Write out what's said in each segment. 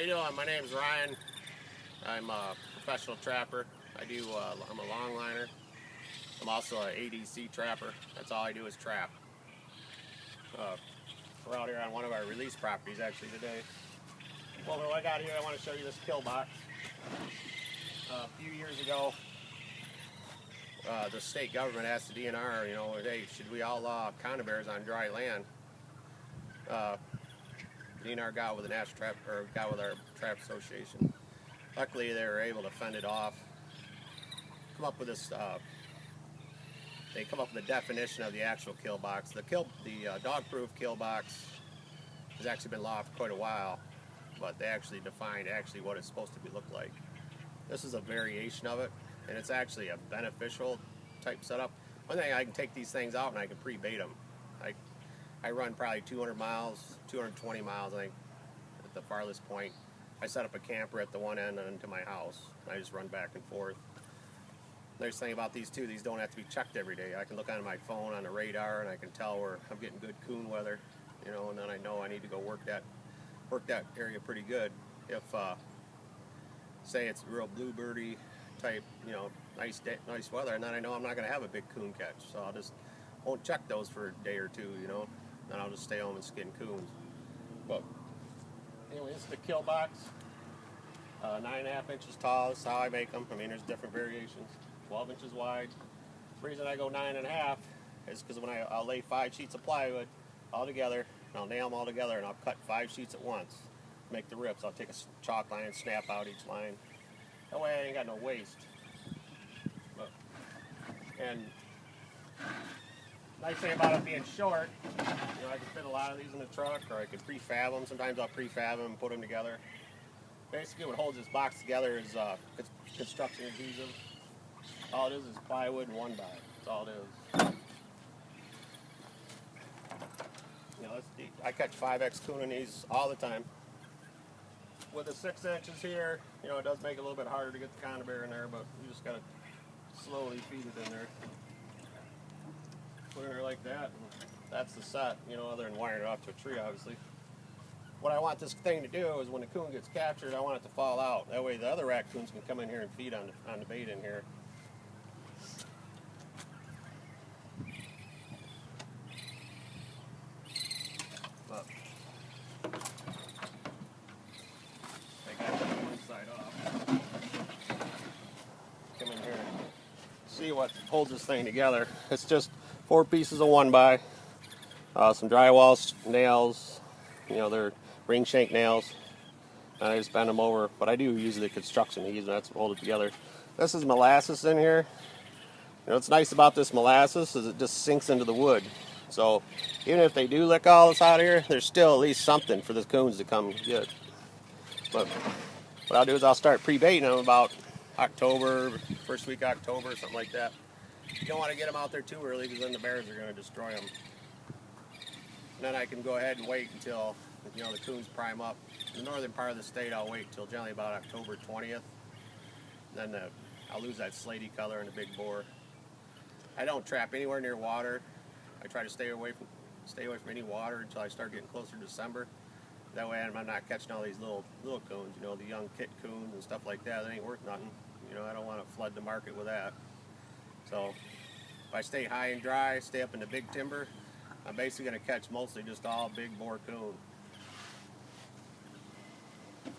How you doing? My name's Ryan. I'm a professional trapper. I'm a longliner. I'm also an ADC trapper. That's all I do is trap. We're out here on one of our release properties actually today. Well, what I got here, I want to show you this kill box. A few years ago, the state government asked the DNR, hey, should we outlaw conibears on dry land? DNR got with the National Trap, or got with our trap association. Luckily, they were able to fend it off. Come up with this. They come up with a definition of the actual kill box. The dog-proof kill box has actually been law for quite a while, but they actually defined what it's supposed to look like. This is a variation of it, and it's actually a beneficial type setup. One thing, I can take these things out and I can pre-bait them. I run probably 200 miles, 220 miles, I think, at the farthest point. I set up a camper at the one end and into my house. I just run back and forth. Nice thing about these too, these don't have to be checked every day. I can look on my phone on the radar and I can tell where I'm getting good coon weather, and then I know I need to go work that area pretty good. If say it's real bluebirdy type, nice weather, and then I know I'm not going to have a big coon catch, so I'll just won't check those for a day or two, then I'll just stay home and skin coons. But anyway, this is the kill box. 9.5 inches tall. That's how I make them. I mean, there's different variations. 12 inches wide. The reason I go 9.5 is because when I'll lay 5 sheets of plywood all together, and I'll nail them all together, and I'll cut 5 sheets at once. Make the rips. I'll take a chalk line and snap out each line. That way I ain't got no waste. And nice thing about it being short, I can fit a lot of these in the truck, or I can prefab them. Sometimes I'll prefab them and put them together. Basically, what holds this box together is construction adhesive. All it is plywood and 1-by. That's all it is. I catch 5X coon in these all the time. With the 6 inches here, it does make it a little bit harder to get the conibear in there, but you just gotta slowly feed it in there. Put it in there like that, and that's the set, other than wiring it off to a tree, obviously. What I want this thing to do is when the coon gets captured, I want it to fall out. That way the other raccoons can come in here and feed on the bait in here. But I got one side off. Come in here and see what holds this thing together. It's just 4 pieces of 1-by, some drywall nails, they're ring shank nails, and I just bend them over, but I do use the construction adhesive, that's what holds it together. This is molasses in here. What's nice about this molasses is it just sinks into the wood, so even if they do lick all this out of here, there's still at least something for the coons to come get. But what I'll do is I'll start pre-baiting them about October, first week of October, something like that. You don't want to get them out there too early because then the bears are going to destroy them. And then I can go ahead and wait until the coons prime up. In the northern part of the state, I'll wait until generally about October 20th. Then I'll lose that slaty color in the big bore. I don't trap anywhere near water. I try to stay away from any water until I start getting closer to December. That way I'm not catching all these little coons, the young kit coons and stuff like that. That ain't worth nothing. I don't want to flood the market with that. So if I stay high and dry, stay up in the big timber, I'm basically going to catch mostly just all big bore coon.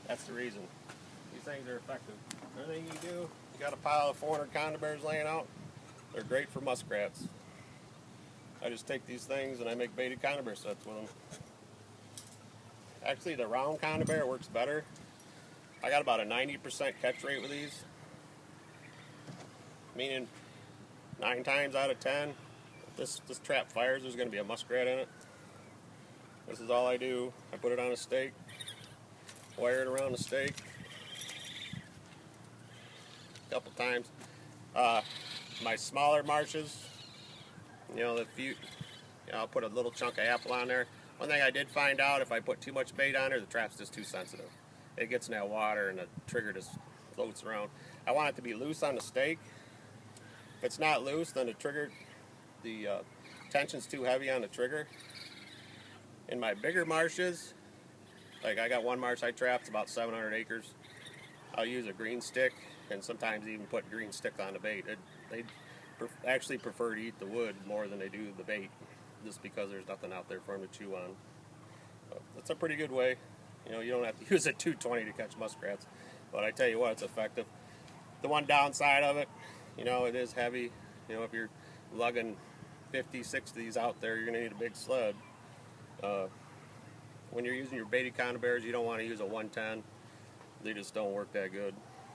That's the reason. These things are effective. Everything you do, you got a pile of 400 conibears laying out, they're great for muskrats. I just take these things and I make baited conibear sets with them. Actually, the round conibear works better. I got about a 90% catch rate with these, meaning 9 times out of 10, if this trap fires, there's going to be a muskrat in it. This is all I do. I put it on a stake, wire it around the stake a couple times. My smaller marshes, I'll put a little chunk of apple on there. One thing I did find out, if I put too much bait on there, the trap's just too sensitive. It gets in that water and the trigger just floats around. I want it to be loose on the stake. If it's not loose, then the tension's too heavy on the trigger. In my bigger marshes, Like I got one marsh I trapped, about 700 acres. I'll use a green stick and sometimes even put green stick on the bait. They actually prefer to eat the wood more than they do the bait, just because there's nothing out there for them to chew on. But that's a pretty good way. You know, you don't have to use a 220 to catch muskrats, but I tell you what, it's effective. The one downside of it, you know, it is heavy. You know, if you're lugging 50, 60 of these out there, you're going to need a big sled. When you're using your baited conibears, you don't want to use a 110. They just don't work that good.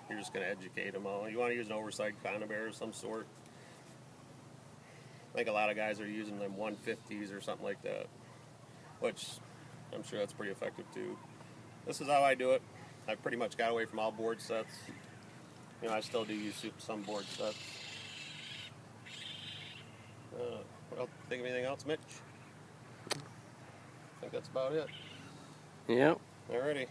You're just going to educate them all. You want to use an oversized conibear of some sort. I think a lot of guys are using them 150s or something like that, which I'm sure that's pretty effective too. This is how I do it. I pretty much got away from all board sets. You know, I still do use some board sets. Think of anything else, Mitch? I think that's about it. Yep. Alrighty.